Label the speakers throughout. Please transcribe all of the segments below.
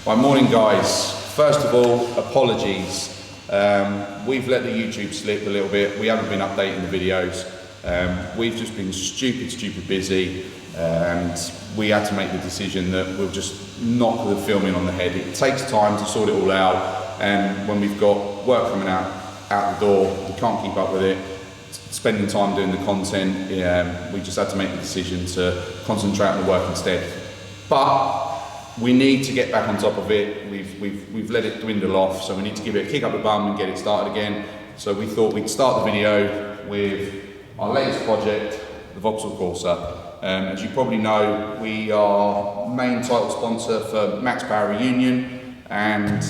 Speaker 1: Right, morning guys. First of all, apologies. We've let the YouTube slip a little bit. We haven't been updating the videos. We've just been stupid busy, and we had to make the decision that we'll just knock the filming on the head. It takes time to sort it all out, and when we've got work coming out the door, we can't keep up with it. Spending time doing the content, we just had to make the decision to concentrate on the work instead. But we need to get back on top of it. We've let it dwindle off, so we need to give it a kick up the bum and get it started again. So we thought we'd start the video with our latest project, the Vauxhall Corsa. As you probably know, we are main title sponsor for Max Power Reunion, and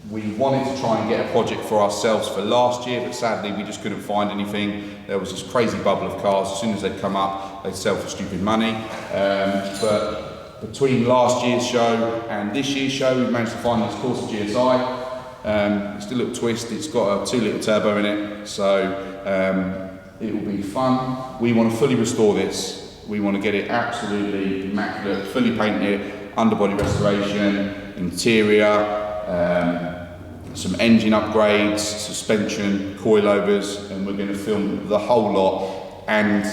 Speaker 1: we wanted to try and get a project for ourselves for last year, but sadly we just couldn't find anything. There was this crazy bubble of cars. As soon as they'd come up, they'd sell for stupid money. But between last year's show and this year's show, we've managed to find this Corsa GSI. It's a little twist. It's got a 2-litre turbo in it, so it will be fun. We want to fully restore this. We want to get it absolutely immaculate, fully paint it, underbody restoration, interior, some engine upgrades, suspension, coilovers, and we're going to film the whole lot. And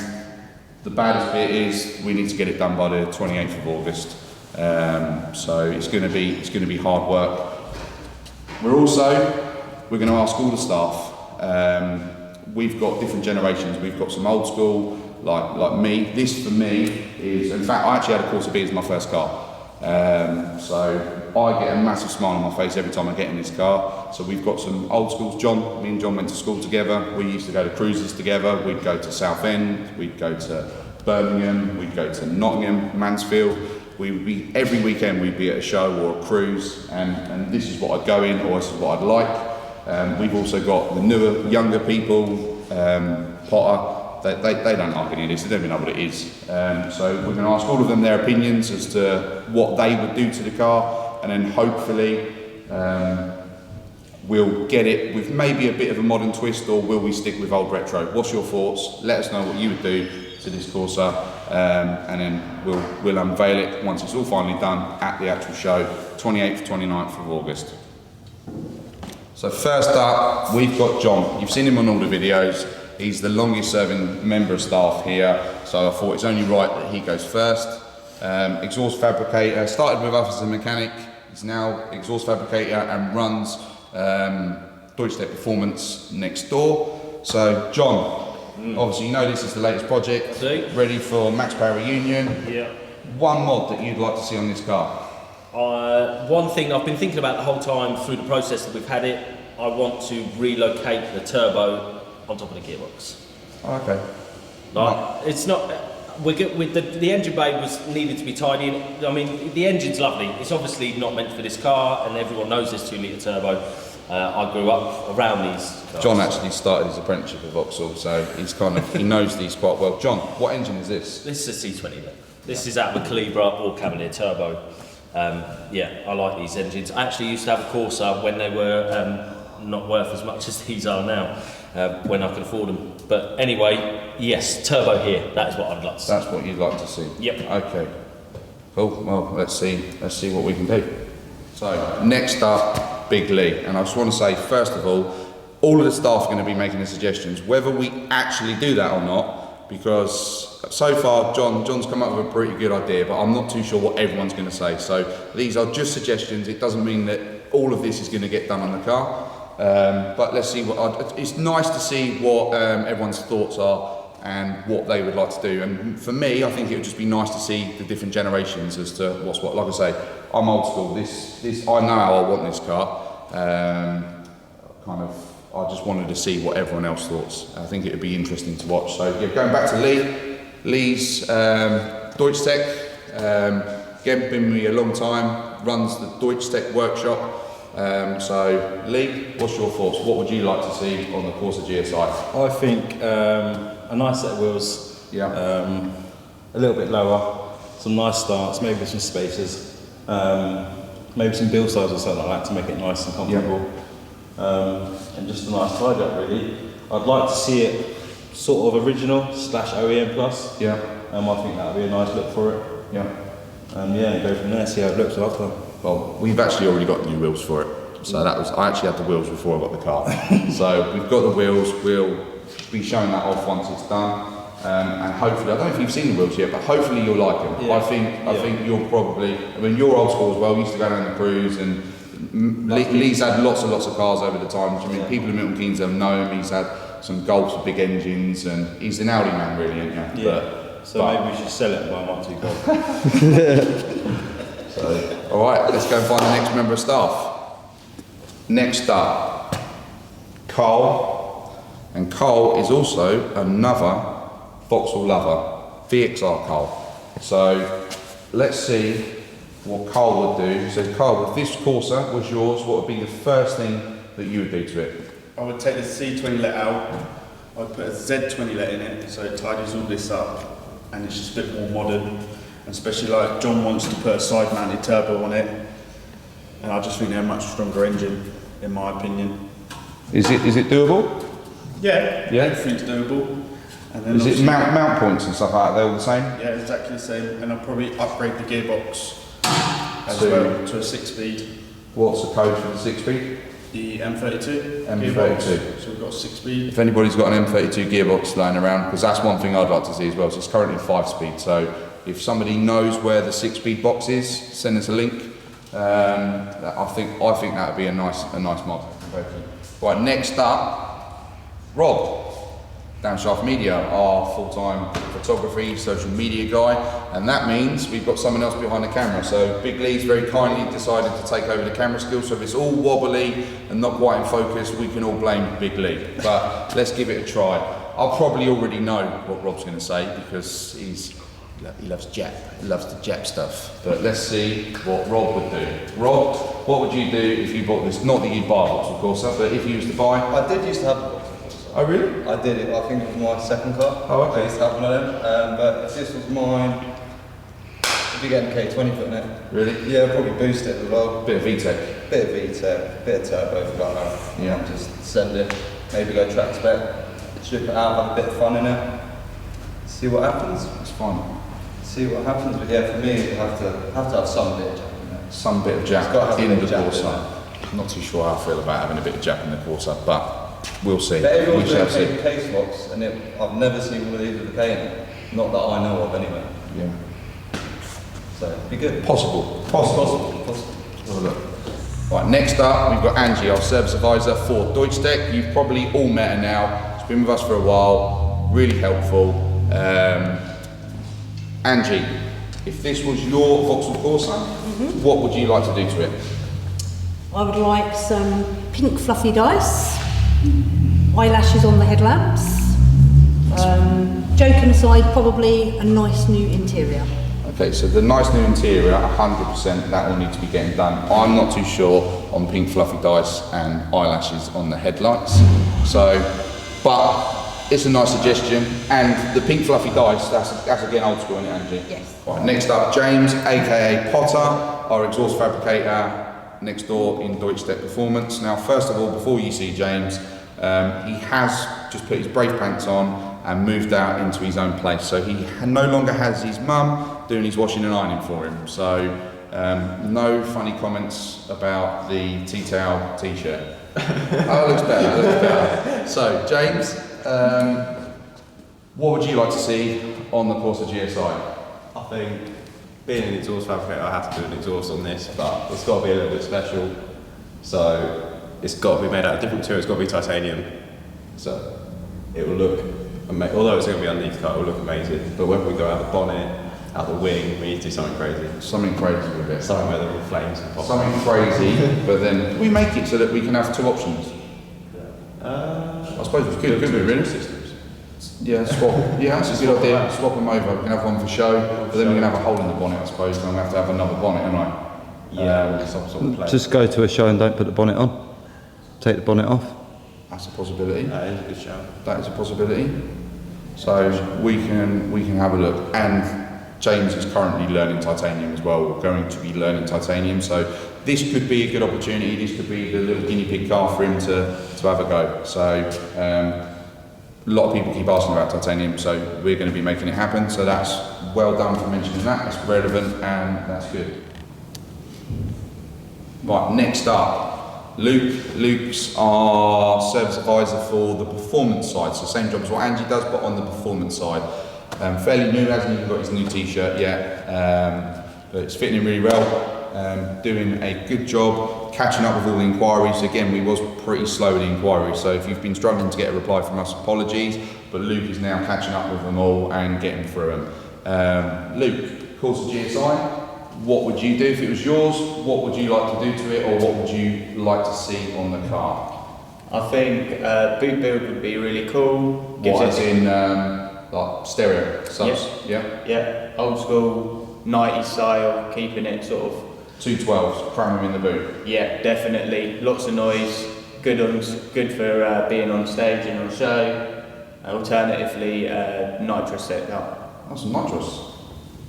Speaker 1: the baddest bit is we need to get it done by the 28th of August. So it's going to be hard work. We're going to ask all the staff. We've got different generations. We've got some old school, like me. This for me is, in fact, I actually had a Corsa B as my first car. So I get a massive smile on my face every time I get in this car. So we've got some old schools. Me and John went to school together. We used to go to cruises together. We'd go to Southend, we'd go to Birmingham, we'd go to Nottingham, Mansfield. Every weekend we'd be at a show or a cruise, and this is what I'd go in, or this is what I'd like. We've also got the newer, younger people, Potter. They don't like any of this, they don't even know what it is. So we're going to ask all of them their opinions as to what they would do to the car, and then hopefully we'll get it with maybe a bit of a modern twist, or will we stick with old retro? What's your thoughts? Let us know what you would do to this Corsa, and then we'll unveil it once it's all finally done at the actual show, 28th, 29th of August. So first up, we've got John. You've seen him on all the videos. He's the longest serving member of staff here, so I thought it's only right that he goes first. Exhaust fabricator, started with us as a mechanic. He's now exhaust fabricator and runs Deutsche Performance next door. So John, obviously you know this is the latest project, ready for Max Power Reunion. Yeah. One mod that you'd like to see on this car?
Speaker 2: One thing I've been thinking about the whole time through the process that we've had it, I want to relocate the turbo on top of the gearbox.
Speaker 1: Oh, okay.
Speaker 2: Like, it's not. The engine bay needed to be tidy. I mean, the engine's lovely. It's obviously not meant for this car, and everyone knows this 2-litre turbo. I grew up around these cars.
Speaker 1: John actually started his apprenticeship at Vauxhall, so he knows these quite well. John, what engine is this?
Speaker 2: This is a C20. This is out of a Calibra or Cavalier turbo. Yeah, I like these engines. I actually used to have a Corsa when they were not worth as much as these are now, when I could afford them. But anyway, yes, turbo here. That is what I'd like to see.
Speaker 1: That's what you'd like to see.
Speaker 2: Yep.
Speaker 1: Okay. Cool. Well, let's see what we can do. So next up, Big Lee, and I just want to say first of all of the staff are going to be making the suggestions, whether we actually do that or not, because so far John's come up with a pretty good idea, but I'm not too sure what everyone's going to say. So these are just suggestions. It doesn't mean that all of this is going to get done on the car. But let's see it's nice to see what everyone's thoughts are and what they would like to do. And for me, I think it would just be nice to see the different generations as to what's what. Like I say, I'm old school. This I know how I want this car. I just wanted to see what everyone else thought. I think it would be interesting to watch. So yeah, going back to Lee's Deutsche Tech. Again, been with me a long time. Runs the Deutsche Tech workshop. So Lee, what's your thoughts? What would you like to see on the Corsa GSI?
Speaker 3: I think a nice set of wheels,
Speaker 1: yeah.
Speaker 3: A little bit lower, some nice starts, maybe some spacers, maybe some bill size or something like that to make it nice and comfortable, and just a nice tidy up really. I'd like to see it sort of original / OEM plus.
Speaker 1: Yeah.
Speaker 3: I think that would be a nice look for it.
Speaker 1: Yeah.
Speaker 3: Yeah, and go from there, see how it looks after.
Speaker 1: Well, we've actually already got new wheels for it. So I actually had the wheels before I got the car. So we've got the wheels, we'll be showing that off once it's done. And hopefully, I don't know if you've seen the wheels yet, but hopefully you'll like them.
Speaker 3: Yeah.
Speaker 1: I think you'll probably, I mean, you're old school as well, used to go down the cruise, and Lee's had lots and lots of cars over the time. I mean, people in Milton Keynes have known him, he's had some Golfs with big engines, and he's an Audi man really, isn't he?
Speaker 3: Yeah. Maybe we should sell it and buy one too Golf.
Speaker 1: So, alright, let's go and find the next member of staff. Next up, Cole. And Cole is also another Vauxhall lover, VXR Cole. So let's see what Cole would do. So Cole, if this Corsa was yours, what would be the first thing that you would do to it?
Speaker 4: I would take the C20 let out, I'd put a Z20 let in it, so it tidies all this up, and it's just a bit more modern, and especially like John wants to put a side mounted turbo on it, and I just think they're a much stronger engine, in my opinion.
Speaker 1: Is it doable?
Speaker 4: Yeah,
Speaker 1: Yeah?
Speaker 4: everything's doable. And then
Speaker 1: Is it mount points and stuff like that, they're all the same?
Speaker 4: Yeah, exactly the same, and I'll probably upgrade the gearbox as
Speaker 1: So-
Speaker 4: well to a 6-speed.
Speaker 1: What's the code for the 6-speed?
Speaker 4: The M32
Speaker 1: M32.
Speaker 4: gearbox. So we've got a 6-speed.
Speaker 1: If anybody's got an M32 gearbox lying around, because that's one thing I'd like to see as well, so it's currently 5-speed, so if somebody knows where the 6-speed box is, send us a link. I think that would be a nice mod. Right, next up, Rob. Downshaft Media, our full-time photography, social media guy, and that means we've got someone else behind the camera. So Big Lee's very kindly decided to take over the camera skills, so if it's all wobbly and not quite in focus, we can all blame Big Lee. But let's give it a try. I'll probably already know what Rob's going to say because he loves Jap, he loves the Jap stuff. But let's see what Rob would do. Rob, what would you do if you bought this? Not that you'd buy a box, of course, but if you used to buy.
Speaker 5: I did used to have a box.
Speaker 1: Oh really?
Speaker 5: I did it, I think it was my second car.
Speaker 1: Oh, okay.
Speaker 5: I used to have one of them. But if this was mine, if you get an K20 foot in it.
Speaker 1: Really?
Speaker 5: Yeah, I'd probably boost it as well.
Speaker 1: Bit of VTEC.
Speaker 5: Bit of VTEC, bit of turbo for that.
Speaker 1: Yeah.
Speaker 5: Just send it, maybe go track spec, strip it out, have a bit of fun in it. See what happens.
Speaker 1: It's fine.
Speaker 5: See what happens. But yeah, for me, you have to have some bit of jack in it.
Speaker 1: Some bit of
Speaker 5: It's
Speaker 1: Jap
Speaker 5: got to have a
Speaker 1: in
Speaker 5: bit
Speaker 1: the
Speaker 5: of Jap in
Speaker 1: Corsa. Not too sure how I feel about having a bit of Jap in the Corsa, but we'll see.
Speaker 5: But
Speaker 1: We
Speaker 5: everyone's
Speaker 1: shall
Speaker 5: doing
Speaker 1: see.
Speaker 5: case box, and I've never seen one of these with a K in it. Not that I know of, anyway.
Speaker 1: Yeah.
Speaker 5: So it'd be good.
Speaker 1: Possible.
Speaker 5: Possible.
Speaker 1: Have a look. Right, next up, we've got Angie, our service advisor for Deutschtech. You've probably all met her now. She's been with us for a while, really helpful. Angie, if this was your Vauxhall Corsa, what would you like to do to it?
Speaker 6: I would like some pink fluffy dice, eyelashes on the headlamps, joking aside, probably a nice new interior.
Speaker 1: Okay, so the nice new interior, 100%, that will need to be getting done. I'm not too sure on pink fluffy dice and eyelashes on the headlights. So, but it's a nice suggestion. And the pink fluffy dice, that's again old school, isn't it, Angie?
Speaker 6: Yes.
Speaker 1: Right, next up, James, aka Potter, our exhaust fabricator next door in Deutschtech Performance. Now, first of all, before you see James, he has just put his brake pants on and moved out into his own place. So he no longer has his mum doing his washing and ironing for him. So no funny comments about the tea towel t-shirt. Oh, it looks better, it looks better. So James, what would you like to see on the Corsa GSI?
Speaker 3: I think being an exhaust fabricator, I have to do an exhaust on this, but it's got to be a little bit special. So it's got to be made out of different material. It's got to be titanium. So it will look amazing. Although it's going to be underneath the car, it will look amazing. But when we go out the bonnet, out the wing, we need to do something crazy.
Speaker 1: Something crazy with it.
Speaker 3: Something where there are all flames and pop.
Speaker 1: Something crazy, but then we make it so that we can have two options. I suppose we could we really?
Speaker 3: Systems.
Speaker 1: Yeah, swap. Yeah, that's a good idea. Swap them over. We can have one for show, but then we can have a hole in the bonnet, I suppose, and we'll have to have another bonnet, haven't I?
Speaker 3: Yeah, with some sort of plate.
Speaker 7: Just go to a show and don't put the bonnet on. Take the bonnet off.
Speaker 1: That's a possibility.
Speaker 3: That is a good shout.
Speaker 1: That is a possibility. So we can have a look. And James is currently learning titanium as well. We're going to be learning titanium. So this could be a good opportunity. This could be the little guinea pig car for him to have a go. So a lot of people keep asking about titanium, so we're going to be making it happen. So that's well done for mentioning that. That's relevant and that's good. Right, next up, Luke. Luke's our service advisor for the performance side, so same job as what Angie does, but on the performance side. Fairly new, hasn't even got his new t-shirt yet, but it's fitting him really well. Doing a good job catching up with all the inquiries. Again, we was pretty slow with the inquiries, so if you've been struggling to get a reply from us, apologies, but Luke is now catching up with them all and getting through them. Luke, Corsa GSI, what would you do if it was yours? What would you like to do to it, or what would you like to see on the car?
Speaker 8: I think boot build would be really cool.
Speaker 1: What, as in like stereo subs?
Speaker 8: Yeah. Yeah, old school, 90s style, keeping it sort of
Speaker 1: 212s, cram them in the boot.
Speaker 8: Yeah, definitely. Lots of noise, good for being on stage and on show. Alternatively, nitrous setup.
Speaker 1: That's some nitrous.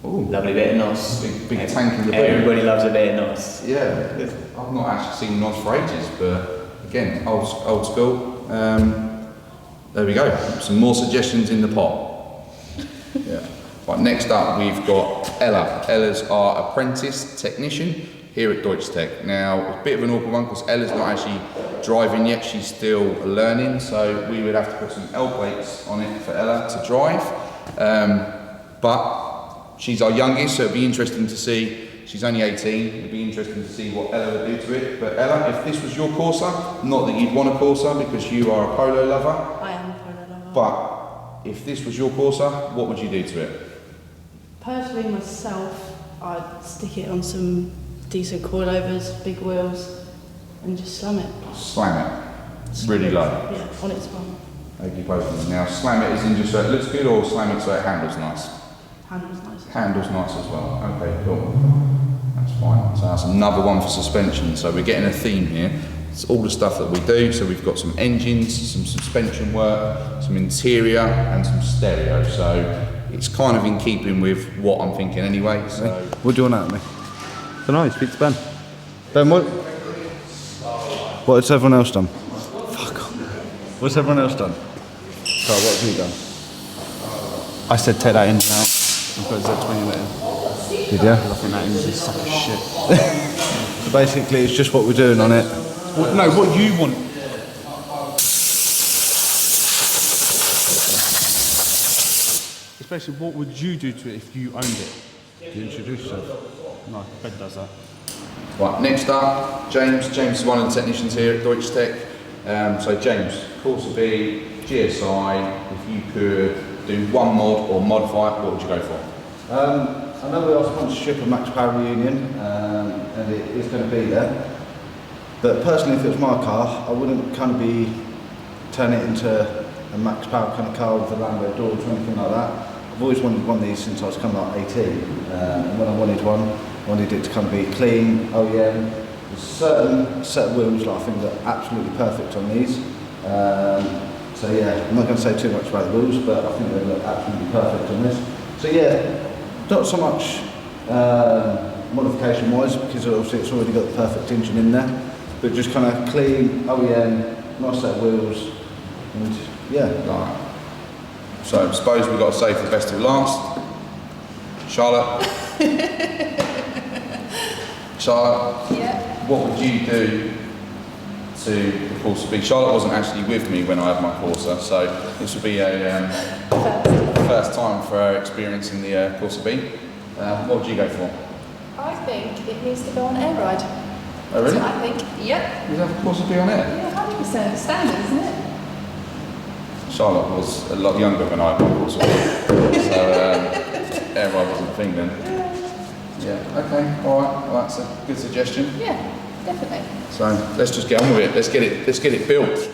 Speaker 1: Ooh.
Speaker 8: Lovely bit of NOS.
Speaker 1: Big tank in the boot.
Speaker 8: Everybody loves a bit of NOS.
Speaker 1: Yeah, I've not actually seen NOS for ages, but again, old school. There we go. Some more suggestions in the pot. Yeah. Right, next up we've got Ella. Ella's our apprentice technician here at Deutsche Tech. Now, it's a bit of an awkward one because Ella's not actually driving yet, she's still learning, so we would have to put some L plates on it for Ella to drive. But she's our youngest, so it'd be interesting to see. She's only 18, it'd be interesting to see what Ella would do to it. But Ella, if this was your Corsa, not that you'd want a Corsa because you are a polo lover.
Speaker 6: I am a polo lover.
Speaker 1: But if this was your Corsa, what would you do to it?
Speaker 9: Personally, myself, I'd stick it on some decent coilovers, big wheels, and just slam it.
Speaker 1: Slam it. Really low.
Speaker 9: Yeah, on its own.
Speaker 1: Okay, both. Now, slam it as in just so it looks good, or slam it so it handles nice?
Speaker 9: Handles nice.
Speaker 1: Handles nice as well. Okay, cool. That's fine. So that's another one for suspension. So we're getting a theme here. It's all the stuff that we do. So we've got some engines, some suspension work, some interior, and some stereo. So it's kind of in keeping with what I'm thinking anyway. So
Speaker 3: What do you want out of me?
Speaker 7: I don't know, speak to Ben.
Speaker 3: Ben, what has everyone else done? Fuck off. What's everyone else done? So what have you done?
Speaker 4: I said take that engine out and put Z20 lit in.
Speaker 3: Did you?
Speaker 4: I think that engine's a sack of shit.
Speaker 3: So basically it's just what we're doing on it.
Speaker 4: No, what you want. Especially, what would you do to it if you owned it?
Speaker 3: Do you introduce yourself?
Speaker 4: No, Ben does that.
Speaker 1: right, next up, James. James is one of the technicians here at Deutsche Tech. So James, Corsa B GSI. If you could do one mod or modify it, what would you go for?
Speaker 3: I know we are sponsorship of Max Power Reunion, and it is going to be there. But personally, if it was my car, I wouldn't kind of be turning it into a Max Power kind of car with a Lambo doors or anything like that. I've always wanted one of these since I was coming up 18, and when I wanted one, I wanted it to kind of be clean, OEM. There's a certain set of wheels that I think are absolutely perfect on these. So yeah, I'm not going to say too much about the wheels, but I think they look absolutely perfect on this. So yeah, not so much modification wise, because obviously it's already got the perfect engine in there, but just kind of clean, OEM, nice set of wheels, and yeah.
Speaker 1: Right. So I suppose we've got to save the best till last. Charlotte. Charlotte.
Speaker 6: Yeah.
Speaker 1: What would you do to the Corsa B? Charlotte wasn't actually with me when I had my Corsa, so this would be a first time for her experiencing the Corsa B. What would you go for?
Speaker 10: I think it needs to go on air ride.
Speaker 1: Oh really?
Speaker 10: That's what I think. Yep.
Speaker 1: You have a Corsa B on it?
Speaker 10: Yeah, 100% standard, isn't it?
Speaker 1: Charlotte was a lot younger when I had my Corsa B, so air ride wasn't a thing then. Yeah, okay, alright, well that's a good suggestion.
Speaker 10: Yeah, definitely.
Speaker 1: So let's just get on with it, let's get it built.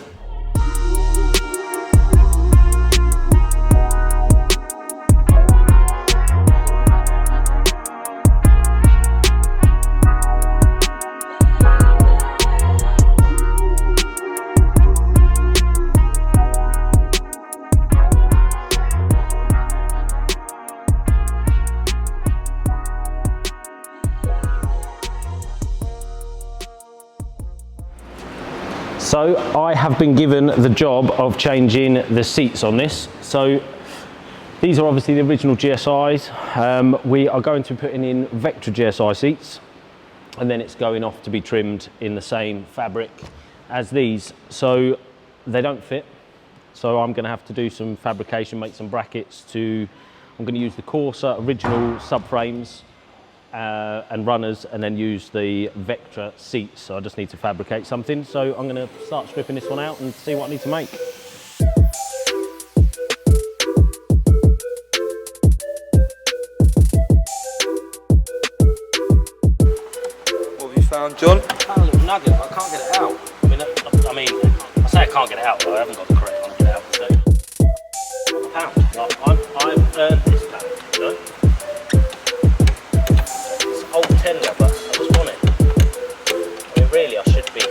Speaker 2: So I have been given the job of changing the seats on this. So these are obviously the original GSIs. We are going to be putting in Vectra GSI seats. and then it's going off to be trimmed in the same fabric as these. So they don't fit. So I'm going to have to do some fabrication, make some brackets to, I'm going to use the Corsa original subframes and runners, and then use the Vectra seats. So I just need to fabricate something. So I'm going to start stripping this one out and see what I need to make.
Speaker 5: What have you found, John?
Speaker 2: I found a little nugget, but I can't get it out. I mean, I say I can't get it out, but I haven't got the correct one to get it out. So, £1. I've earned this pound, you know? It's old tender, but I just want it. I mean, really, I should be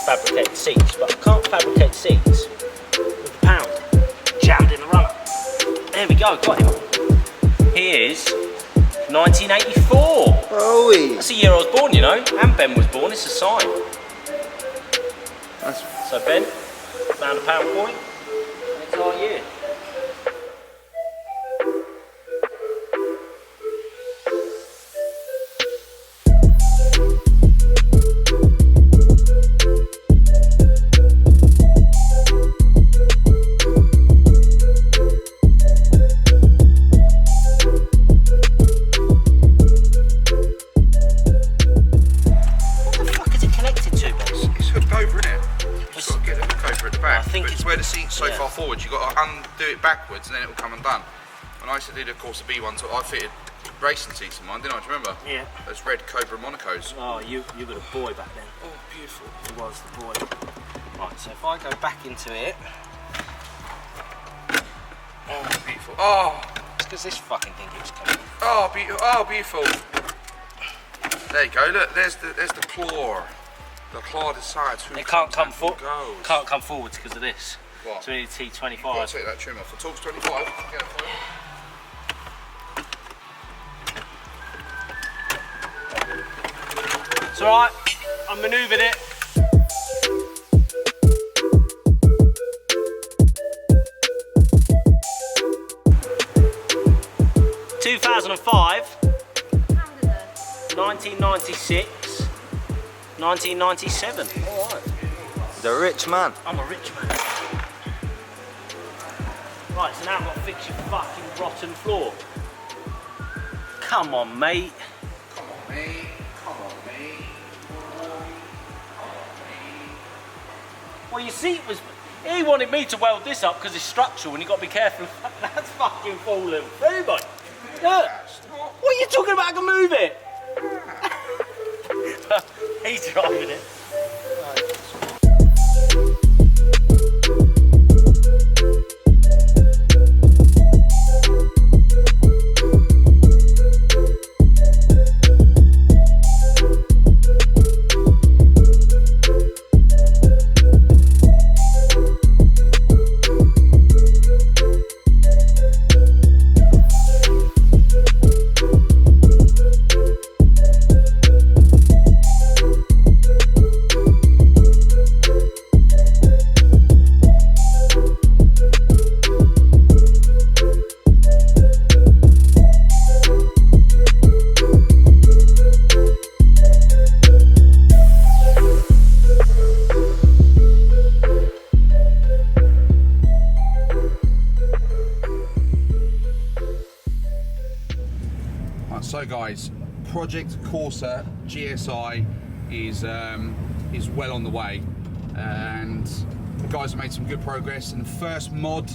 Speaker 2: fabricating seats, but I can't fabricate seats with a pound jammed in the runner. There we go, got him. He is 1984.
Speaker 5: Oh,
Speaker 2: That's the year I was born, you know, and Ben was born. It's a sign. So Ben, found a pound coin, and it's our year.
Speaker 1: So far forward, you've got to undo it backwards and then it will come undone. When I used to do the Corsa B one, I fitted racing seats in mine, didn't I? Do you remember?
Speaker 2: Yeah.
Speaker 1: Those red Cobra Monacos.
Speaker 2: Oh, you were the boy back then.
Speaker 1: Oh, beautiful.
Speaker 2: He was the boy. Right, so if I go back into it.
Speaker 1: Oh, beautiful. Oh!
Speaker 2: It's because this fucking thing keeps coming.
Speaker 1: Oh, beautiful. Oh, beautiful. There you go, look, there's the claw. The claw decides who
Speaker 2: It can't come
Speaker 1: goes.
Speaker 2: Can't come forwards because of this.
Speaker 1: What?
Speaker 2: So we need a T25.
Speaker 1: You've got to take that trim off. The Torx 25. Get it for you.
Speaker 2: It's alright, I manoeuvred it. (2005), 1996, 1997. Alright.
Speaker 5: He's a rich man.
Speaker 2: I'm a rich man. Right, so now I've got to fix your fucking rotten floor. Come on, mate.
Speaker 1: Come on, mate. Come on, mate.
Speaker 2: Well, your seat was... He wanted me to weld this up because it's structural and you've got to be careful. That's fucking falling through, mate. Look. What are you talking about? I can move it. He's driving it.
Speaker 1: So guys, Project Corsa GSI is well on the way, and the guys have made some good progress. And the first mod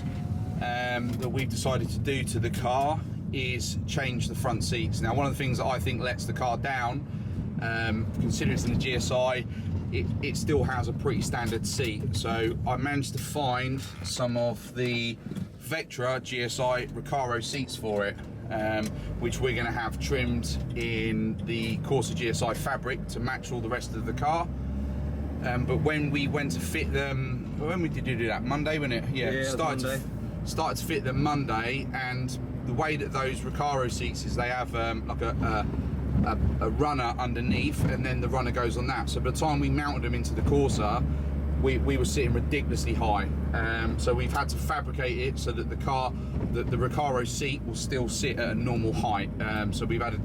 Speaker 1: that we've decided to do to the car is change the front seats. Now, one of the things that I think lets the car down, considering it's in the GSI, it still has a pretty standard seat. So I managed to find some of the Vectra GSI Recaro seats for it, which we're going to have trimmed in the Corsa GSI fabric to match all the rest of the car. But when we went to fit them, when we did do that? Monday, wasn't it? Yeah, started to fit them Monday, and the way that those Recaro seats is, they have like a runner underneath, and then the runner goes on that. So by the time we mounted them into the Corsa, we were sitting ridiculously high. So we've had to fabricate it so that the Recaro seat will still sit at a normal height. So we've had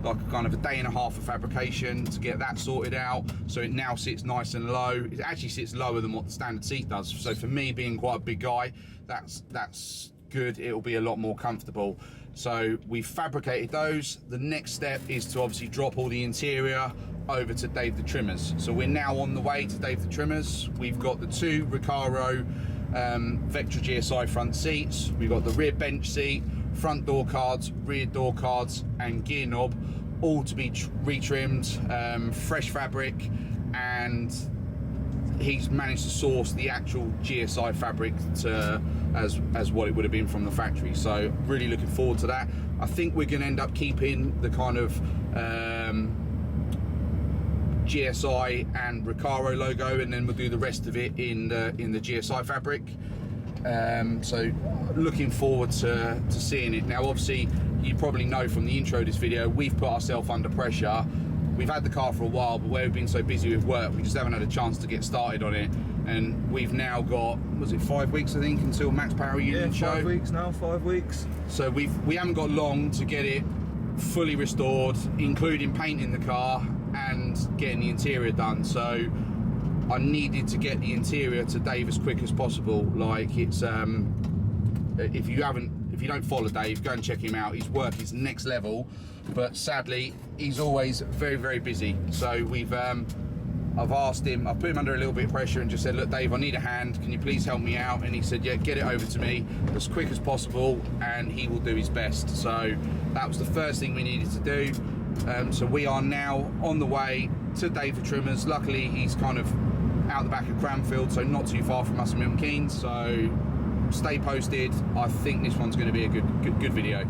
Speaker 1: like kind of a day and a half of fabrication to get that sorted out. So it now sits nice and low. It actually sits lower than what the standard seat does. So for me, being quite a big guy, that's good. It'll be a lot more comfortable. So we've fabricated those. The next step is to obviously drop all the interior over to Dave the Trimmers. So we're now on the way to Dave the Trimmers. We've got the 2 Recaro Vectra GSI front seats. We've got the rear bench seat, front door cards, rear door cards, and gear knob, all to be retrimmed, fresh fabric, and he's managed to source the actual GSI fabric as what it would have been from the factory. So really looking forward to that. I think we're going to end up keeping the kind of GSI and Recaro logo, and then we'll do the rest of it in the GSI fabric. So looking forward to seeing it. Now obviously you probably know from the intro of this video, we've put ourselves under pressure. We've had the car for a while, but where we've been so busy with work, we just haven't had a chance to get started on it. And we've now got, was it 5 weeks I think, until Max Power Union show?
Speaker 7: 5 weeks now, 5 weeks.
Speaker 1: So we haven't got long to get it fully restored, including painting the car and getting the interior done. So I needed to get the interior to Dave as quick as possible. Like it's, if you don't follow Dave, go and check him out. His work is next level, but sadly he's always very, very busy. So I've asked him, I've put him under a little bit of pressure and just said, look Dave, I need a hand, can you please help me out? And he said, yeah, get it over to me as quick as possible and he will do his best. So that was the first thing we needed to do. So we are now on the way to Dave the Trimmers. Luckily he's kind of out the back of Cranfield, so not too far from us in Milton Keynes. So stay posted. I think this one's going to be a good video.